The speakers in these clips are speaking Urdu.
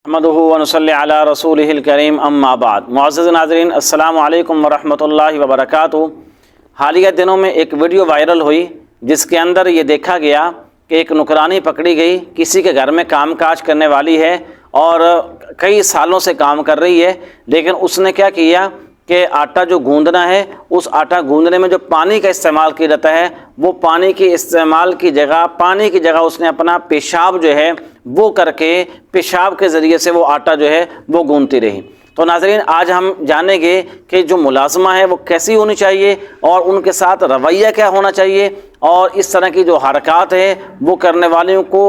احمدہ ونصلی علی رسولہ الکریم اما بعد۔ معزز ناظرین، السلام علیکم ورحمۃ اللہ وبرکاتہ۔ حالیہ دنوں میں ایک ویڈیو وائرل ہوئی جس کے اندر یہ دیکھا گیا کہ ایک نوکرانی پکڑی گئی، کسی کے گھر میں کام کاج کرنے والی ہے اور کئی سالوں سے کام کر رہی ہے، لیکن اس نے کیا کیا کہ آٹا جو گوندنا ہے، اس آٹا گوندنے میں جو پانی کا استعمال کیا جاتا ہے، وہ پانی کے استعمال کی جگہ اس نے اپنا پیشاب جو ہے وہ کر کے پیشاب کے ذریعے سے وہ آٹا جو ہے وہ گوندتی رہی۔ تو ناظرین، آج ہم جانیں گے کہ جو ملازمہ ہے وہ کیسی ہونی چاہیے اور ان کے ساتھ رویہ کیا ہونا چاہیے، اور اس طرح کی جو حرکات ہیں وہ کرنے والوں کو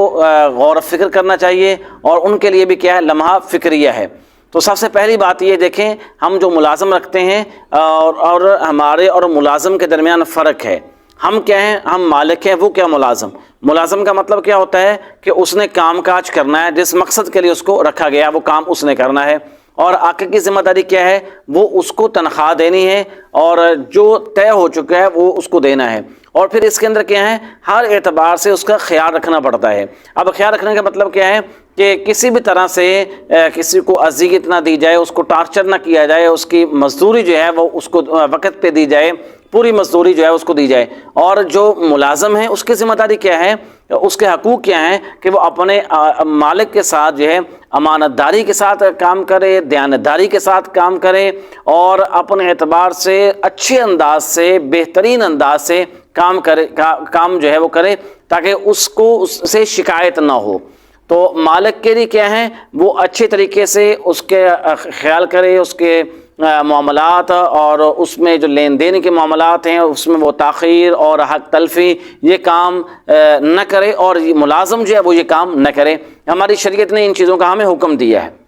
غور و فکر کرنا چاہیے، اور ان کے لیے بھی کیا ہے، لمحہ فکریہ ہے۔ تو سب سے پہلی بات یہ دیکھیں، ہم جو ملازم رکھتے ہیں اور ہمارے اور ملازم کے درمیان فرق ہے۔ ہم کیا ہیں؟ ہم مالک ہیں، وہ کیا ملازم۔ ملازم کا مطلب کیا ہوتا ہے کہ اس نے کام کاج کرنا ہے، جس مقصد کے لیے اس کو رکھا گیا وہ کام اس نے کرنا ہے، اور آقا کی ذمہ داری کیا ہے، وہ اس کو تنخواہ دینی ہے، اور جو طے ہو چکا ہے وہ اس کو دینا ہے۔ اور پھر اس کے اندر کیا ہے، ہر اعتبار سے اس کا خیال رکھنا پڑتا ہے۔ اب خیال رکھنے کا مطلب کیا ہے کہ کسی بھی طرح سے کسی کو اذیت نہ دی جائے، اس کو ٹارچر نہ کیا جائے، اس کی مزدوری جو ہے وہ اس کو وقت پہ دی جائے، پوری مزدوری جو ہے اس کو دی جائے۔ اور جو ملازم ہے اس کی ذمہ داری کیا ہے، اس کے حقوق کیا ہیں کہ وہ اپنے مالک کے ساتھ جو ہے امانت داری کے ساتھ کام کرے، دیانتداری کے ساتھ کام کرے، اور اپنے اعتبار سے اچھے انداز سے، بہترین انداز سے کام جو ہے وہ کرے، تاکہ اس کو اس سے شکایت نہ ہو۔ تو مالک کے لیے کیا ہے، وہ اچھے طریقے سے اس کے خیال کرے، اس کے معاملات اور اس میں جو لین دین کے معاملات ہیں اس میں وہ تاخیر اور حق تلفی یہ کام نہ کرے، اور ملازم جو ہے وہ یہ کام نہ کرے۔ ہماری شریعت نے ان چیزوں کا ہمیں حکم دیا ہے۔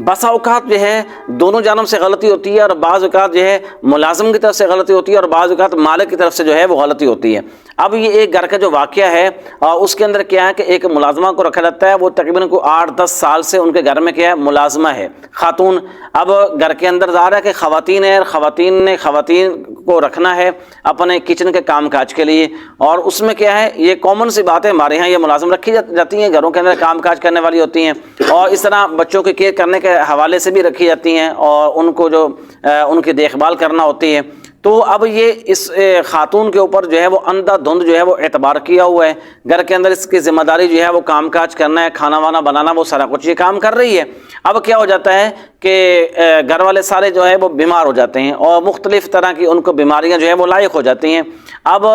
بسا اوقات جو ہے دونوں جانب سے غلطی ہوتی ہے، اور بعض اوقات جو ہے ملازم کی طرف سے غلطی ہوتی ہے، اور بعض اوقات مالک کی طرف سے جو ہے وہ غلطی ہوتی ہے۔ اب یہ ایک گھر کا جو واقعہ ہے، اس کے اندر کیا ہے کہ ایک ملازمہ کو رکھا جاتا ہے، وہ تقریباً 8-10 سال سے ان کے گھر میں کیا ہے، ملازمہ ہے، خاتون۔ اب گھر کے اندر ظاہر ہے کہ خواتین ہیں، خواتین نے خواتین کو رکھنا ہے اپنے کچن کے کام کاج کے لیے، اور اس میں کیا ہے، یہ کامن سی بات ہے، ہمارے ہاں یہ ملازم رکھی جاتی ہیں، گھروں کے اندر کام کاج کرنے والی ہوتی ہیں، اور اس طرح بچوں کی کیئر کرنے کے حوالے سے بھی رکھی جاتی ہیں، اور ان کو جو ان کی دیکھ بھال کرنا ہوتی ہے۔ تو اب یہ اس خاتون کے اوپر جو ہے وہ اندھا دھند جو ہے وہ اعتبار کیا ہوا ہے، گھر کے اندر اس کی ذمہ داری جو ہے وہ کام کاج کرنا ہے، کھانا وانا بنانا، وہ سارا کچھ یہ کام کر رہی ہے۔ اب کیا ہو جاتا ہے کہ گھر والے سارے جو ہے وہ بیمار ہو جاتے ہیں، اور مختلف طرح کی ان کو بیماریاں جو ہے وہ لاحق ہو جاتی ہیں۔ اب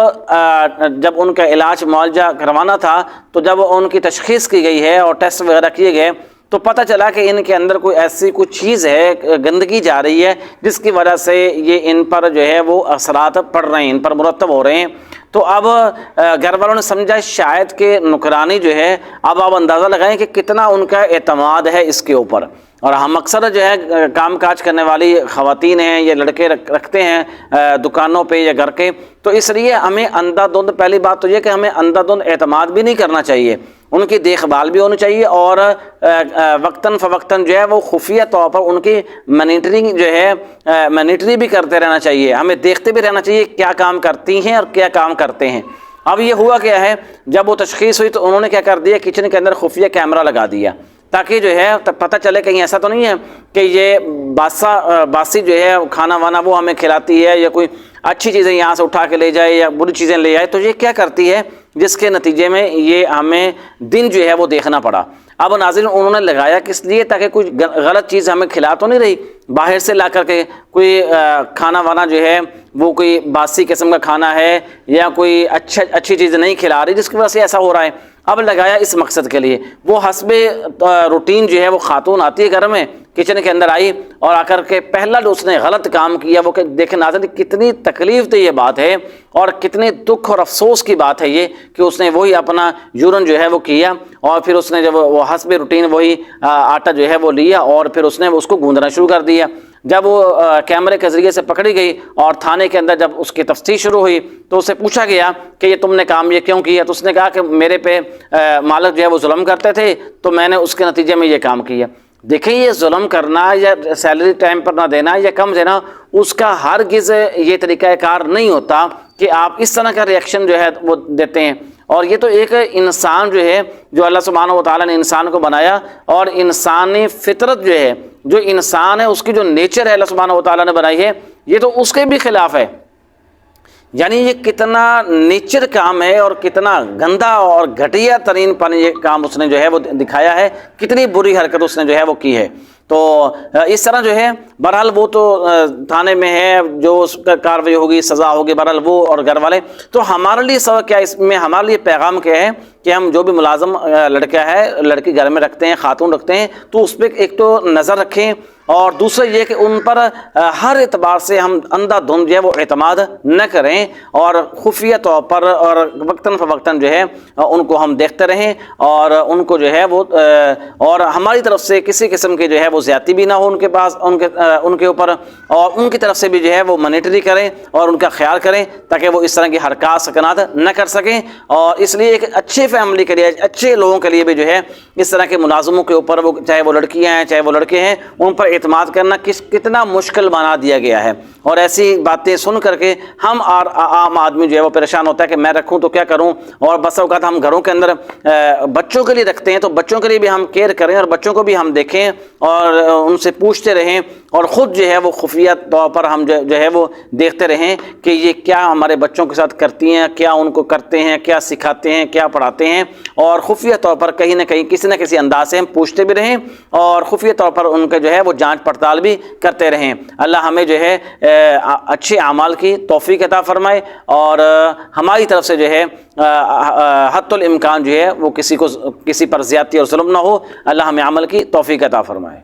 جب ان کا علاج معالجہ کروانا تھا، تو جب ان کی تشخیص کی گئی ہے اور ٹیسٹ وغیرہ کیے گئے، تو پتہ چلا کہ ان کے اندر کوئی ایسی کوئی چیز ہے، گندگی جا رہی ہے، جس کی وجہ سے یہ ان پر جو ہے وہ اثرات پڑ رہے ہیں، ان پر مرتب ہو رہے ہیں۔ تو اب گھر والوں نے سمجھا شاید کہ نوکرانی جو ہے، اب آپ اندازہ لگائیں کہ کتنا ان کا اعتماد ہے اس کے اوپر۔ اور ہم اکثر جو ہے کام کاج کرنے والی خواتین ہیں یا لڑکے رکھتے ہیں دکانوں پہ یا گھر کے، تو اس لیے ہمیں اندھا دھند، پہلی بات تو یہ کہ ہمیں اندھا دھند اعتماد بھی نہیں کرنا چاہیے، ان کی دیکھ بھال بھی ہونی چاہیے، اور وقتاً فوقتاً جو ہے وہ خفیہ طور پر ان کی مانیٹرنگ جو ہے مانیٹری بھی کرتے رہنا چاہیے، ہمیں دیکھتے بھی رہنا چاہیے کیا کام کرتی ہیں اور کیا کام کرتے ہیں۔ اب یہ ہوا کیا ہے، جب وہ تشخیص ہوئی تو انہوں نے کیا کر دیا، کچن کے اندر خفیہ کیمرہ لگا دیا، تاکہ جو ہے پتہ چلے کہیں ایسا تو نہیں ہے کہ یہ باسی جو ہے کھانا وانا وہ ہمیں کھلاتی ہے، یا کوئی اچھی چیزیں یہاں سے اٹھا کے لے جائے یا بری چیزیں لے آئے، تو یہ کیا کرتی ہے، جس کے نتیجے میں یہ ہمیں دن جو ہے وہ دیکھنا پڑا۔ اب ناظرین، انہوں نے لگایا کس لیے، تاکہ کوئی غلط چیز ہمیں کھلا تو نہیں رہی باہر سے لا کر کے، کوئی کھانا وانا جو ہے وہ کوئی باسی قسم کا کھانا ہے، یا کوئی اچھی چیز نہیں کھلا رہی جس کی وجہ سے ایسا ہو رہا ہے۔ اب لگایا اس مقصد کے لیے، وہ حسب روٹین جو ہے وہ خاتون آتی ہے گھر میں، کچن کے اندر آئی، اور آ کر کے پہلا جو اس نے غلط کام کیا وہ کہ دیکھیں ناظرین کتنی تکلیف دہ یہ بات ہے، اور کتنے دکھ اور افسوس کی بات ہے یہ کہ اس نے وہی اپنا یورن جو ہے وہ کیا، اور پھر اس نے جب وہ حسب روٹین وہی آٹا جو ہے وہ لیا، اور پھر اس نے اس کو گوندنا شروع کر دیا۔ جب وہ کیمرے کے ذریعے سے پکڑی گئی اور تھانے کے اندر جب اس کی تفتیش شروع ہوئی، تو اس سے پوچھا گیا کہ یہ تم نے کام یہ کیوں کیا، تو اس نے کہا کہ میرے پہ مالک جو ہے وہ ظلم کرتے تھے، تو میں نے اس کے نتیجے میں یہ کام کیا۔ دیکھیں، یہ ظلم کرنا یا سیلری ٹائم پر نہ دینا یا کم دینا، اس کا ہرگز یہ طریقہ کار نہیں ہوتا کہ آپ اس طرح کا ریئیکشن جو ہے وہ دیتے ہیں۔ اور یہ تو ایک انسان جو ہے جو اللہ سبحانہ و تعالیٰ نے انسان کو بنایا، اور انسانی فطرت جو ہے، جو انسان ہے اس کی جو نیچر ہے اللہ سبحانہ و تعالیٰ نے بنائی ہے، یہ تو اس کے بھی خلاف ہے۔ یعنی یہ کتنا نیچر کام ہے اور کتنا گندا اور گھٹیا ترین یہ کام اس نے جو ہے وہ دکھایا ہے، کتنی بری حرکت اس نے جو ہے وہ کی ہے۔ تو اس طرح جو ہے بہرحال وہ تو تھانے میں ہے، جو اس کا کارروائی ہوگی، سزا ہوگی، بہرحال وہ اور گھر والے۔ تو ہمارے لیے سبق کیا اس میں، ہمارے لیے پیغام کیا ہے کہ ہم جو بھی ملازم لڑکا ہے، لڑکی گھر میں رکھتے ہیں، خاتون رکھتے ہیں، تو اس پہ ایک تو نظر رکھیں، اور دوسرا یہ کہ ان پر ہر اعتبار سے ہم اندھا دھند جو ہے وہ اعتماد نہ کریں، اور خفیہ طور پر اور وقتاً فوقتاً جو ہے ان کو ہم دیکھتے رہیں، اور ان کو جو ہے وہ اور ہماری طرف سے کسی قسم کی جو ہے وہ زیادتی بھی نہ ہو ان کے پاس، ان کے اوپر، اور ان کی طرف سے بھی جو ہے وہ مانیٹری کریں اور ان کا خیال کریں تاکہ وہ اس طرح کی حرکات سکنات نہ کر سکیں۔ اور اس لیے ایک اچھے فیملی کے لیے، اچھے لوگوں کے لیے بھی جو ہے اس طرح کے ملازموں کے اوپر، وہ چاہے وہ لڑکیاں ہیں چاہے وہ لڑکے ہیں، ان پر اعتماد کرنا کتنا مشکل بنا دیا گیا ہے۔ اور ایسی باتیں سن کر کے ہم عام آدمی جو ہے وہ پریشان ہوتا ہے کہ میں رکھوں تو کیا کروں، اور بس اوقات ہم گھروں کے اندر بچوں کے لیے رکھتے ہیں تو بچوں کے لیے بھی ہم کیئر کریں اور بچوں کو بھی ہم دیکھیں اور ان سے پوچھتے رہیں، اور خود جو ہے وہ خفیہ طور پر ہم جو ہے وہ دیکھتے رہیں کہ یہ کیا ہمارے بچوں کے ساتھ کرتی ہیں، کیا ان کو کرتے ہیں، کیا سکھاتے ہیں، کیا پڑھاتے ہیں، اور خفیہ طور پر کہیں نہ کہیں کسی نہ کسی انداز سے ہم پوچھتے بھی رہیں اور خفیہ طور پر ان کا جو ہے وہ جانچ پڑتال بھی کرتے رہیں۔ اللہ ہمیں جو ہے اچھے اعمال کی توفیق عطا فرمائے، اور ہماری طرف سے جو ہے حتی الامکان جو ہے وہ کسی پر زیادتی اور ظلم نہ ہو۔ اللہ ہمیں عمل کی توفیق عطا فرمائے۔